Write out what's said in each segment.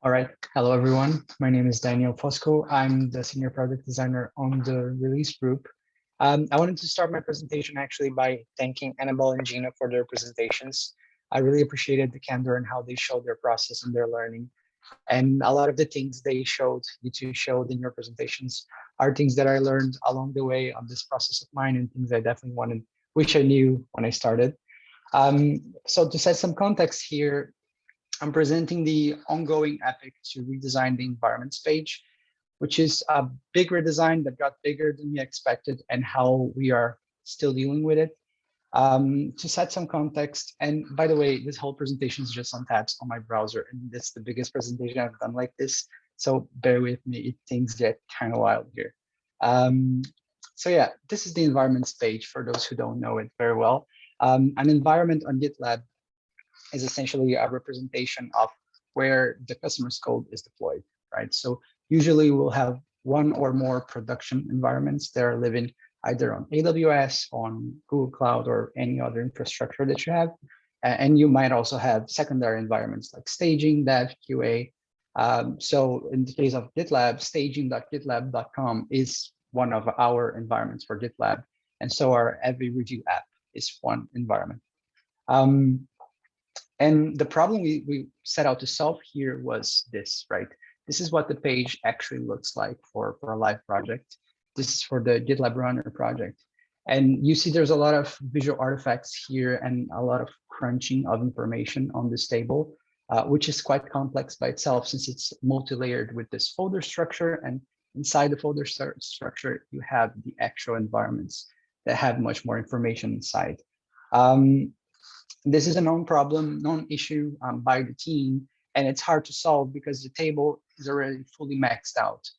All right. Hello, everyone. My name is Daniel Fosco. I'm the senior product designer on the release group. I wanted to start my presentation actually by thanking Annabelle and Gina for their presentations. I really appreciated the candor and how they showed their process and their learning. And a lot of the things they showed, you two showed in your presentations, are things that I learned along the way on this process of mine and things I definitely wish I knew when I started. So to set some context here, I'm presenting the ongoing epic to redesign the environments page, which is a big redesign that got bigger than we expected and how we are still dealing with it. To set some context, and by the way, this whole presentation is just on tabs on my browser, and this is the biggest presentation I've done like this. So bear with me, things get kind of wild here. Um, so yeah, this is the environments page for those who don't know it very well. An environment on GitLab is essentially a representation of where the customer's code is deployed, right? So usually we'll have one or more production environments that are living either on AWS, on Google Cloud, or any other infrastructure that you have. And you might also have secondary environments like staging, dev, QA. So in the case of GitLab, staging.gitlab.com is one of our environments for GitLab. And so our every review app is one environment. And the problem we set out to solve here was this, right? This is what the page actually looks like for a live project. This is for the GitLab Runner project. And you see there's a lot of visual artifacts here and a lot of crunching of information on this table, which is quite complex by itself since it's multi-layered with this folder structure. And inside the folder structure, you have the actual environments that have much more information inside. This is a known problem, known issue by the team, and it's hard to solve because the table is already fully maxed out.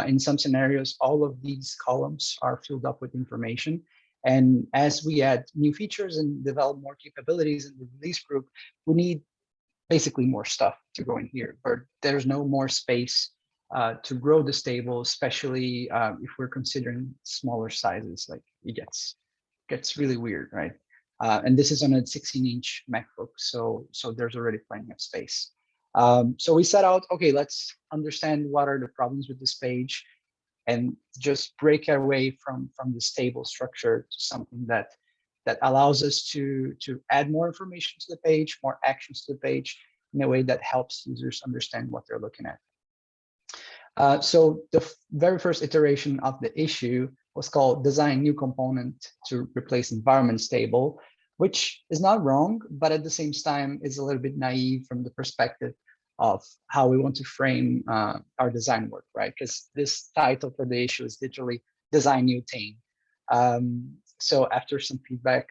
In some scenarios, all of these columns are filled up with information. And as we add new features and develop more capabilities in the release group, we need basically more stuff to go in here, but there's no more space to grow this table, especially if we're considering smaller sizes. Like it gets really weird, right? And this is on a 16-inch MacBook, so there's already plenty of space. So we set out, okay, let's understand what are the problems with this page and just break our way from this table structure to something that allows us to add more information to the page, more actions to the page in a way that helps users understand what they're looking at. So the very first iteration of the issue was called design new component to replace environments table, which is not wrong, but at the same time is a little bit naive from the perspective of how we want to frame our design work, right? Because this title for the issue is literally design new thing. So after some feedback,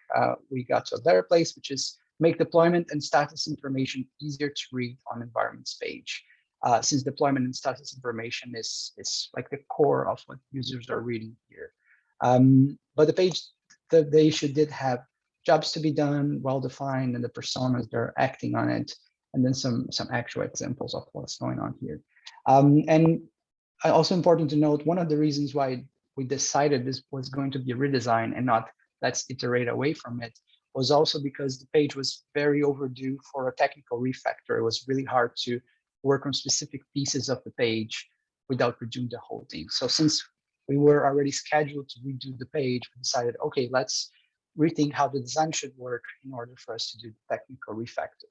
we got to a better place, which is make deployment and status information easier to read on environments page. Since deployment and status information is like the core of what users are reading here. But the page, the issue did have jobs to be done, well-defined, and the personas that are acting on it, and then some actual examples of what's going on here. And also important to note, one of the reasons why we decided this was going to be a redesign and not let's iterate away from it was also because the page was very overdue for a technical refactor. It was really hard to work on specific pieces of the page without redoing the whole thing. So since we were already scheduled to redo the page, we decided, okay, let's rethink how the design should work in order for us to do the technical refactor.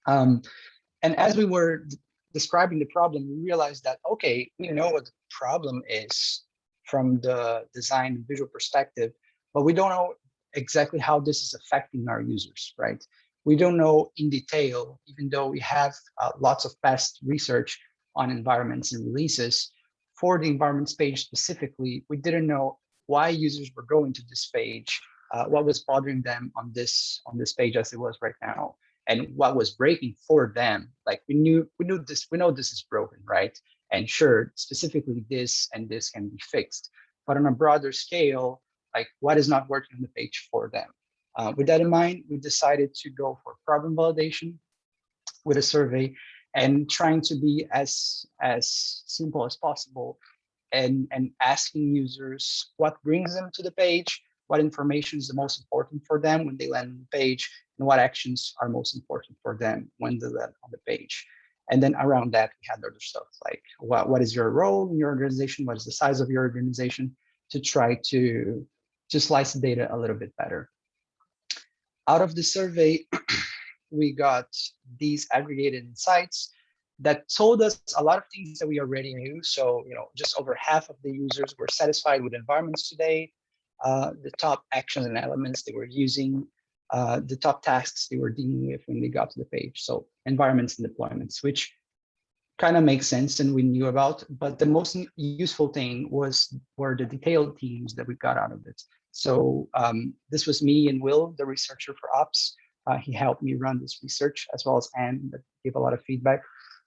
And as we were describing the problem, we realized that, okay, we know what the problem is from the design and visual perspective, but we don't know exactly how this is affecting our users, right? We don't know in detail, even though we have lots of past research on environments and releases. For the environments page specifically, we didn't know why users were going to this page, what was bothering them on this page as it was right now, and what was breaking for them. Like we know this is broken, right? And sure, specifically this and this can be fixed, but on a broader scale, like what is not working on the page for them. With that in mind, we decided to go for problem validation with a survey and trying to be as simple as possible and asking users what brings them to the page, what information is the most important for them when they land on the page, and what actions are most important for them when they land on the page. And then around that, we had other stuff like what is your role in your organization? What is the size of your organization, to try to slice the data a little bit better. Out of the survey, we got these aggregated insights that told us a lot of things that we already knew. So, just over half of the users were satisfied with environments today, the top actions and elements they were using, the top tasks they were dealing with when they got to the page. So environments and deployments, which kind of makes sense and we knew about, but the most useful thing were the detailed themes that we got out of it. So this was me and Will, the researcher for ops. He helped me run this research, as well as Anne, that gave a lot of feedback.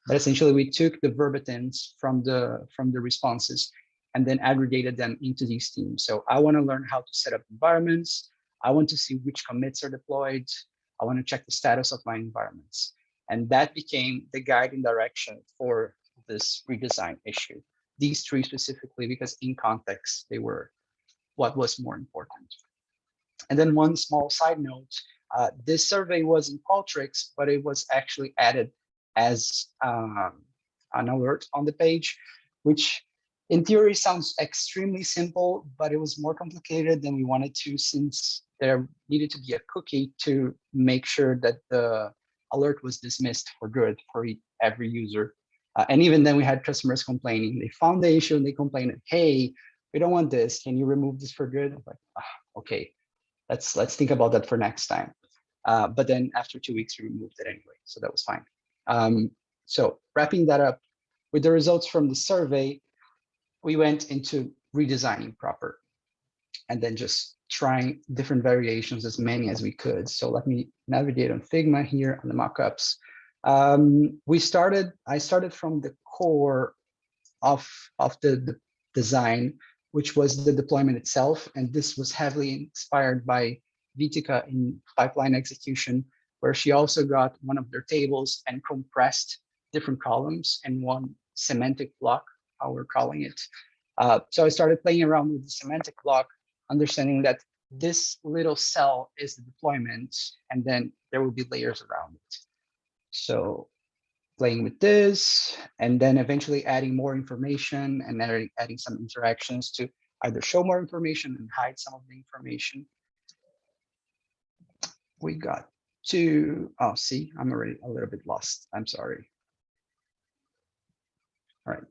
But essentially, we took the verbatims from the responses and then aggregated them into these themes. So I want to learn how to set up environments. I want to see which commits are deployed. I want to check the status of my environments. And that became the guiding direction for this redesign issue. These three specifically, because in context, they were what was more important. And then one small side note, this survey was in Qualtrics, but it was actually added as an alert on the page, which in theory sounds extremely simple, but it was more complicated than we wanted to, since there needed to be a cookie to make sure that the alert was dismissed for good for every user. And even then we had customers complaining. They found the issue and they complained, hey, we don't want this. Can you remove this for good? I was like, okay, let's think about that for next time. But then after 2 weeks, we removed it anyway, so that was fine. So wrapping that up, with the results from the survey, we went into redesigning proper, and then just trying different variations, as many as we could. So let me navigate on Figma here on the mockups. I started from the core of the design, which was the deployment itself. And this was heavily inspired by Vitica in pipeline execution, where she also got one of their tables and compressed different columns in one semantic block, how we're calling it. So I started playing around with the semantic block, understanding that this little cell is the deployment, and then there will be layers around it. So playing with this, and then eventually adding more information and adding some interactions to either show more information and hide some of the information. We got to, oh, see, I'm already a little bit lost. I'm sorry. All right.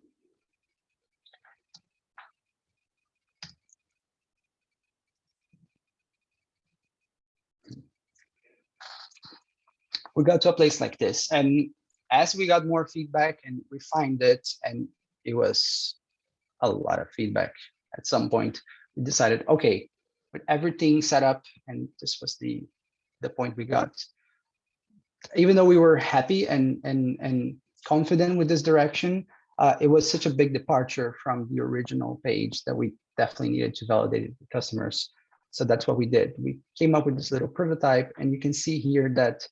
We got to a place like this, and as we got more feedback and refined it, and it was a lot of feedback, at some point we decided, okay, with everything set up, and this was the point we got, even though we were happy and confident with this direction, it was such a big departure from the original page that we definitely needed to validate it with customers. So that's what we did. We came up with this little prototype, and you can see here that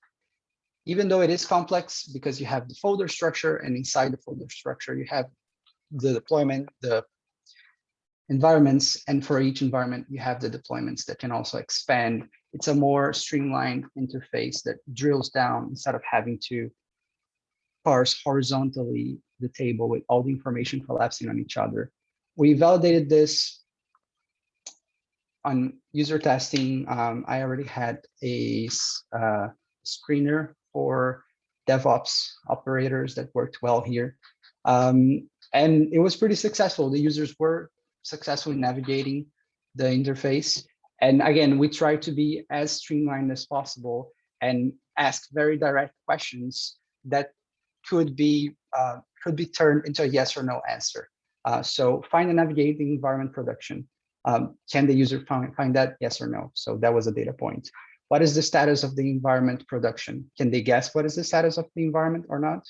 even though it is complex, because you have the folder structure, and inside the folder structure, you have the deployment, the environments, and for each environment, you have the deployments that can also expand. It's a more streamlined interface that drills down instead of having to parse horizontally the table with all the information collapsing on each other. We validated this on user testing. I already had a screener for DevOps operators that worked well here. And it was pretty successful. The users were successfully navigating the interface. And again, we try to be as streamlined as possible and ask very direct questions that could be turned into a yes or no answer. So find a navigating environment production. Can the user find that, yes or no? So that was a data point. What is the status of the environment production? Can they guess what is the status of the environment or not?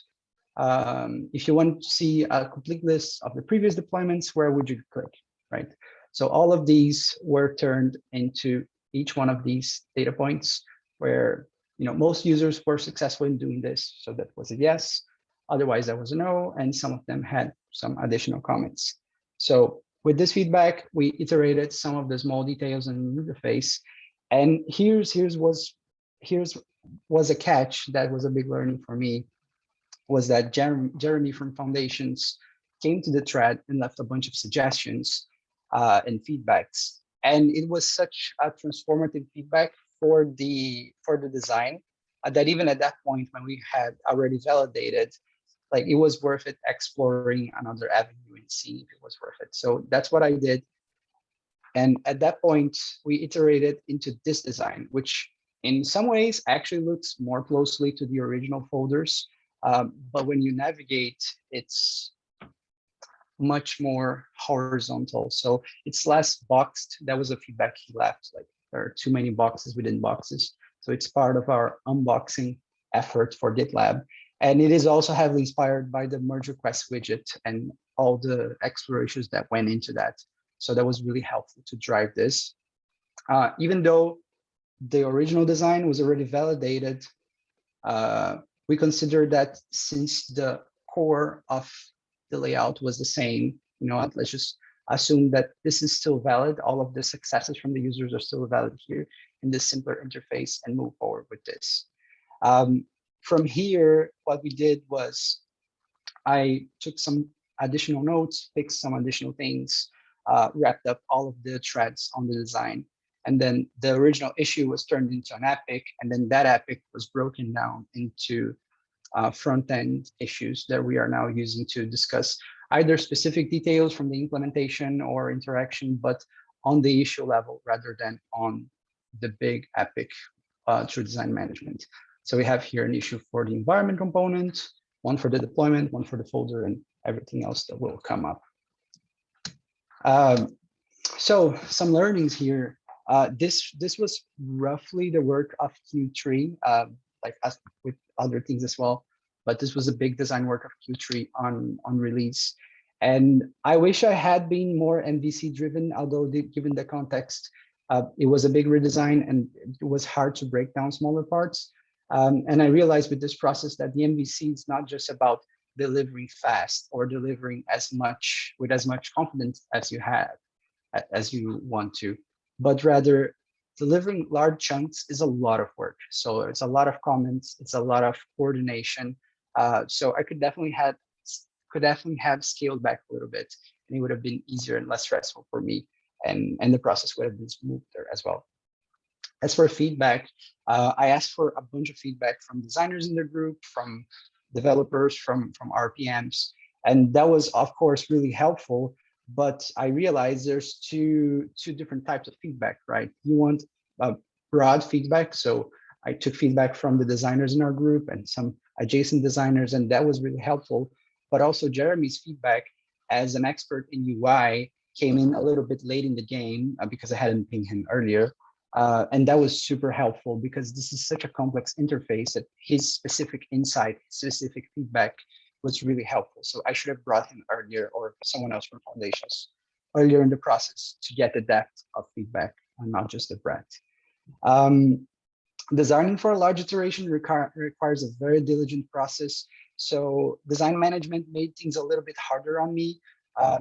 If you want to see a complete list of the previous deployments, where would you click, right? So all of these were turned into each one of these data points, where most users were successful in doing this. So that was a yes. Otherwise, that was a no, and some of them had some additional comments. So with this feedback, we iterated some of the small details in the interface. And here's was a catch that was a big learning for me, was that Jeremy from Foundations came to the thread and left a bunch of suggestions and feedbacks. And it was such a transformative feedback for the design that even at that point, when we had already validated, like it was worth it exploring another avenue and seeing if it was worth it. So that's what I did. And at that point, we iterated into this design, which in some ways actually looks more closely to the original folders. But when you navigate, it's much more horizontal. So it's less boxed. That was a feedback he left. Like there are too many boxes within boxes. So it's part of our unboxing effort for GitLab. And it is also heavily inspired by the merge request widget and all the explorations that went into that. So that was really helpful to drive this. Even though the original design was already validated, we consider that since the core of the layout was the same, you know, let's just assume that this is still valid. All of the successes from the users are still valid here in this simpler interface, and move forward with this. From here, what we did was I took some additional notes, fixed some additional things, wrapped up all of the threads on the design. And then the original issue was turned into an epic, and then that epic was broken down into front-end issues that we are now using to discuss either specific details from the implementation or interaction, but on the issue level rather than on the big epic through design management. So we have here an issue for the environment component, one for the deployment, one for the folder, and everything else that will come up. So some learnings here. This was roughly the work of Q3, like as with other things as well, but this was a big design work of Q3 on release. And I wish I had been more MVC driven, although given the context, it was a big redesign and it was hard to break down smaller parts. And I realized with this process that the MVC is not just about delivering fast or delivering with as much confidence as you want to, but rather delivering large chunks is a lot of work. So it's a lot of comments, it's a lot of coordination. So I could definitely have scaled back a little bit, and it would have been easier and less stressful for me, and the process would have been smoother as well. As for feedback, I asked for a bunch of feedback from designers in the group, from developers, from RPMs, and that was of course really helpful. But I realized there's two different types of feedback, right? You want broad feedback. So I took feedback from the designers in our group and some adjacent designers, and that was really helpful. But also Jeremy's feedback as an expert in UI came in a little bit late in the game because I hadn't pinged him earlier. And that was super helpful because this is such a complex interface that his specific insight, specific feedback was really helpful. So I should have brought him earlier, or someone else from Foundations earlier in the process, to get the depth of feedback and not just the breadth. Designing for a large iteration requires a very diligent process. So design management made things a little bit harder on me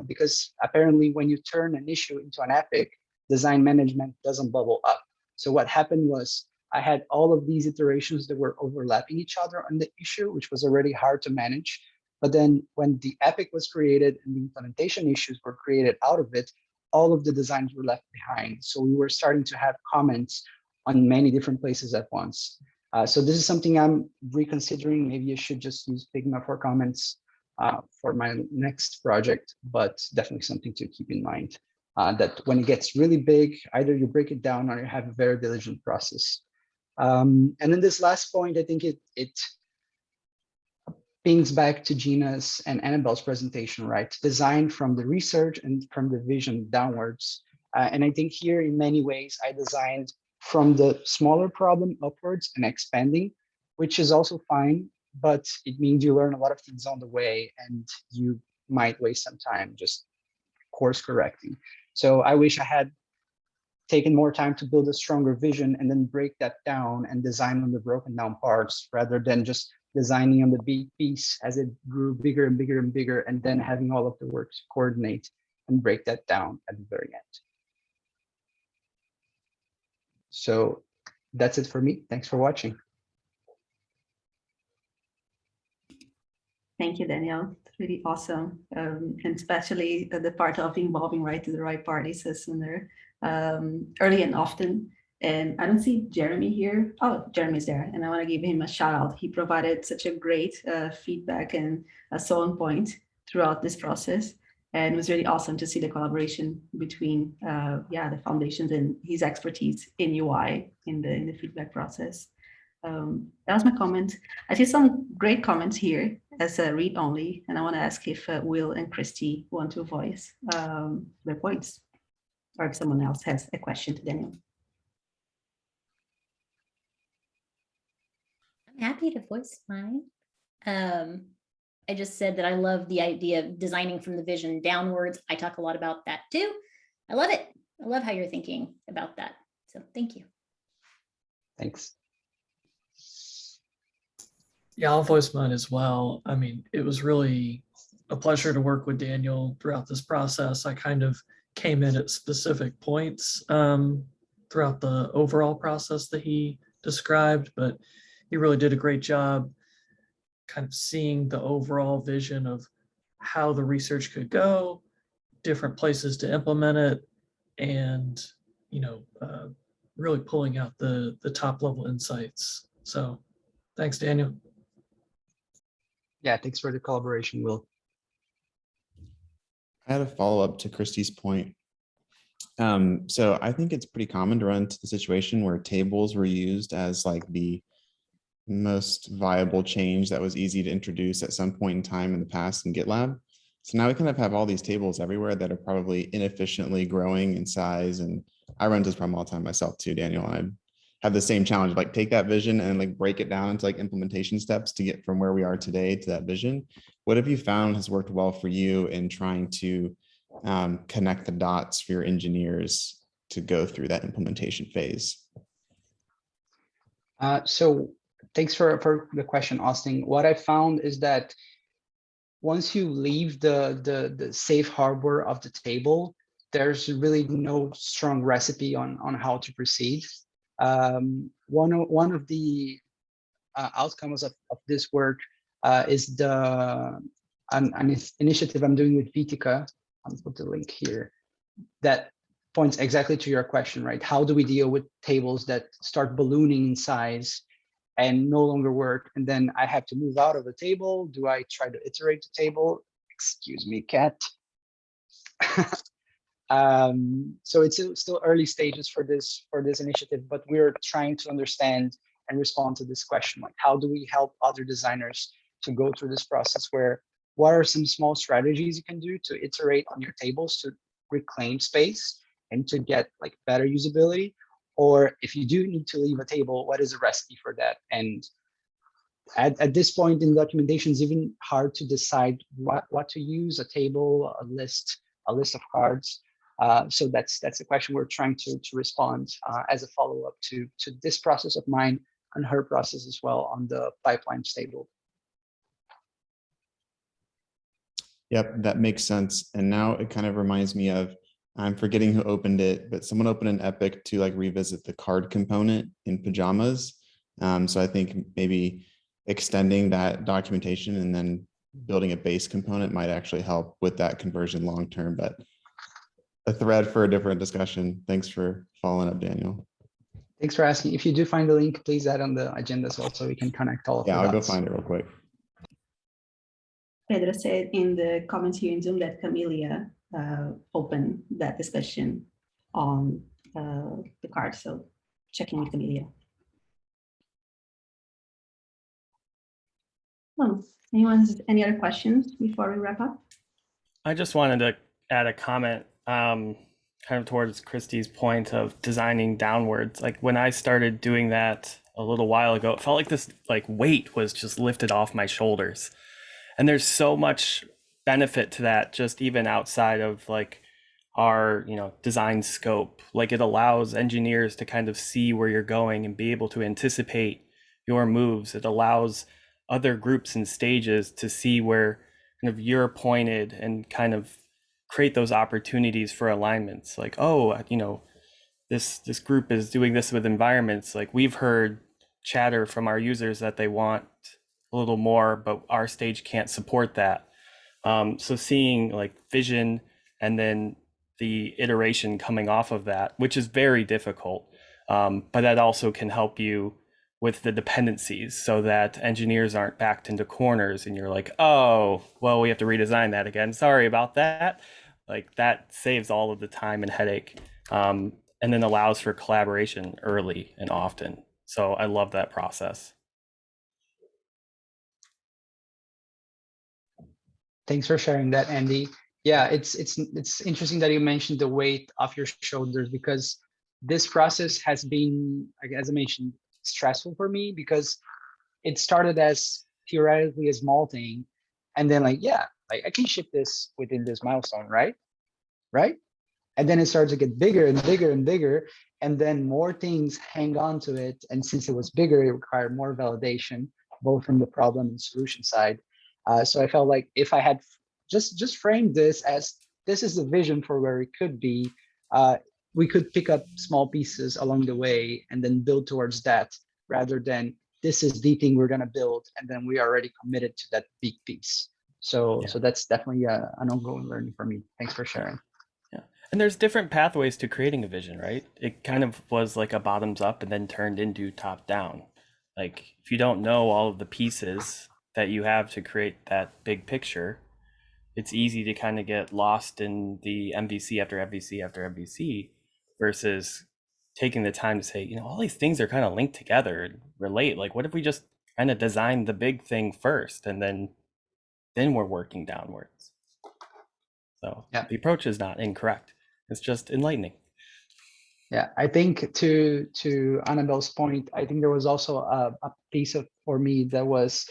because apparently when you turn an issue into an epic, design management doesn't bubble up. So what happened was I had all of these iterations that were overlapping each other on the issue, which was already hard to manage. But then when the epic was created and the implementation issues were created out of it, all of the designs were left behind. So we were starting to have comments on many different places at once. So this is something I'm reconsidering. Maybe I should just use Figma for comments for my next project, but definitely something to keep in mind. That when it gets really big, either you break it down or you have a very diligent process. And then this last point, I think it pings back to Gina's and Annabelle's presentation, right? Design from the research and from the vision downwards. And I think here in many ways, I designed from the smaller problem upwards and expanding, which is also fine, but it means you learn a lot of things on the way and you might waste some time just course correcting. So I wish I had taken more time to build a stronger vision and then break that down and design on the broken down parts rather than just designing on the big piece as it grew bigger and bigger and bigger, and then having all of the work to coordinate and break that down at the very end. So that's it for me. Thanks for watching. Thank you, Daniel. It's really awesome. And especially the part of involving to the right parties sooner, early and often. And I don't see Jeremy here. Oh, Jeremy's there. And I want to give him a shout out. He provided such a great feedback and so on point throughout this process. And it was really awesome to see the collaboration between the foundations and his expertise in UI in the feedback process. That was my comment. I see some great comments here as a read only, and I want to ask if Will and Christy want to voice their points, or if someone else has a question to Daniel. I'm happy to voice mine. I just said that I love the idea of designing from the vision downwards. I talk a lot about that too. I love it. I love how you're thinking about that. So thank you. Thanks. Yeah, I'll voice mine as well. I mean, it was really a pleasure to work with Daniel throughout this process. I kind of came in at specific points throughout the overall process that he described, but he really did a great job kind of seeing the overall vision of how the research could go, different places to implement it, and really pulling out the top level insights. So thanks, Daniel. Yeah, thanks for the collaboration, Will. I had a follow-up to Christy's point. So I think it's pretty common to run into the situation where tables were used as like the most viable change that was easy to introduce at some point in time in the past in GitLab. So now we kind of have all these tables everywhere that are probably inefficiently growing in size. And I run into this problem all the time myself too, Daniel. And I have the same challenge, like take that vision and like break it down into like implementation steps to get from where we are today to that vision. What have you found has worked well for you in trying to connect the dots for your engineers to go through that implementation phase? So thanks for the question, Austin. What I found is that once you leave the safe harbor of the table, there's really no strong recipe on how to proceed. One of the outcomes of this work is an initiative I'm doing with Vitica. I'll put the link here. That points exactly to your question, right? How do we deal with tables that start ballooning in size and no longer work? And then I have to move out of the table. Do I try to iterate the table? Excuse me, cat. So it's still early stages for this initiative, but we're trying to understand and respond to this question, like how do we help other designers to go through this process? What are some small strategies you can do to iterate on your tables to reclaim space and to get like better usability? Or if you do need to leave a table, what is a recipe for that? And at this point in documentation, it's even hard to decide what to use, a table, a list of cards. So that's a question we're trying to respond as a follow-up to this process of mine and her process as well on the pipelines table. Yep, that makes sense. And now it kind of reminds me of, I'm forgetting who opened it, but someone opened an epic to like revisit the card component in pajamas. So I think maybe extending that documentation and then building a base component might actually help with that conversion long-term, but a thread for a different discussion. Thanks for following up, Daniel. Thanks for asking. If you do find the link, please add on the agenda as well so we can connect all of the Yeah, I'll dots. go find it real quick. Pedro said in the comments here in Zoom that Camelia opened that discussion on the card. So checking with Camelia. Anyone has any other questions before we wrap up? I just wanted to add a comment kind of towards Christy's point of designing downwards. Like when I started doing that a little while ago, it felt like this like weight was just lifted off my shoulders. And there's so much benefit to that, just even outside of like our, design scope. Like it allows engineers to kind of see where you're going and be able to anticipate your moves. It allows other groups and stages to see where kind of you're pointed and kind of create those opportunities for alignments. Like, oh, this group is doing this with environments. Like we've heard chatter from our users that they want a little more, but our stage can't support that. So seeing like vision and then the iteration coming off of that, which is very difficult, but that also can help you with the dependencies so that engineers aren't backed into corners and you're like, oh, well, we have to redesign that again. Sorry about that. Like that saves all of the time and headache, and then allows for collaboration early and often. So I love that process. Thanks for sharing that, Andy. Yeah, it's interesting that you mentioned the weight off your shoulders, because this process has been, like, as I mentioned, stressful for me, because it started as theoretically a small thing, and then like, yeah, like I can ship this within this milestone, right? Right? And then it starts to get bigger and bigger and bigger, and then more things hang on to it. And since it was bigger, it required more validation, both from the problem and solution side. So I felt like if I had just framed this as this is the vision for where it could be, we could pick up small pieces along the way and then build towards that, rather than this is the thing we're going to build and then we are already committed to that big piece. So that's definitely an ongoing learning for me. Thanks for sharing. Yeah. And there's different pathways to creating a vision, right? It kind of was like a bottoms up and then turned into top down. Like if you don't know all of the pieces that you have to create that big picture, it's easy to kind of get lost in the MVC after MVC after MVC versus taking the time to say, you know, all these things are kind of linked together and relate. Like what if we just kind of design the big thing first and then we're working downwards. So yeah, the approach is not incorrect. It's just enlightening. Yeah, I think to Annabelle's point, I think there was also a piece of for me that was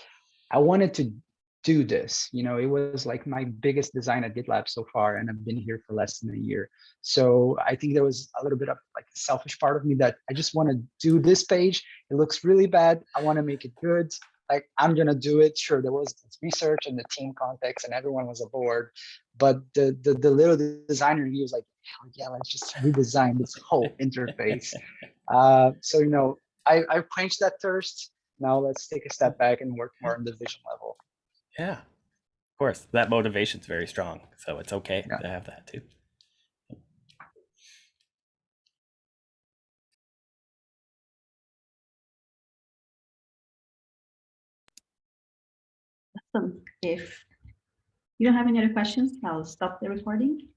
I wanted to do this. You know, it was like my biggest design at Gitlab so far, and I've been here for less than a year. So I think there was a little bit of like a selfish part of me that I just want to do this page. It looks really bad. I want to make it good. Like I'm gonna do it. Sure, there was this research and the team context, and everyone was aboard. But the little designer in me was like, hell yeah, let's just redesign this whole interface. So you know, I quenched that thirst. Now let's take a step back and work more on the vision level. Yeah, of course, that motivation's very strong. So it's okay Yeah. to have that too. Awesome. If you don't have any other questions, I'll stop the recording.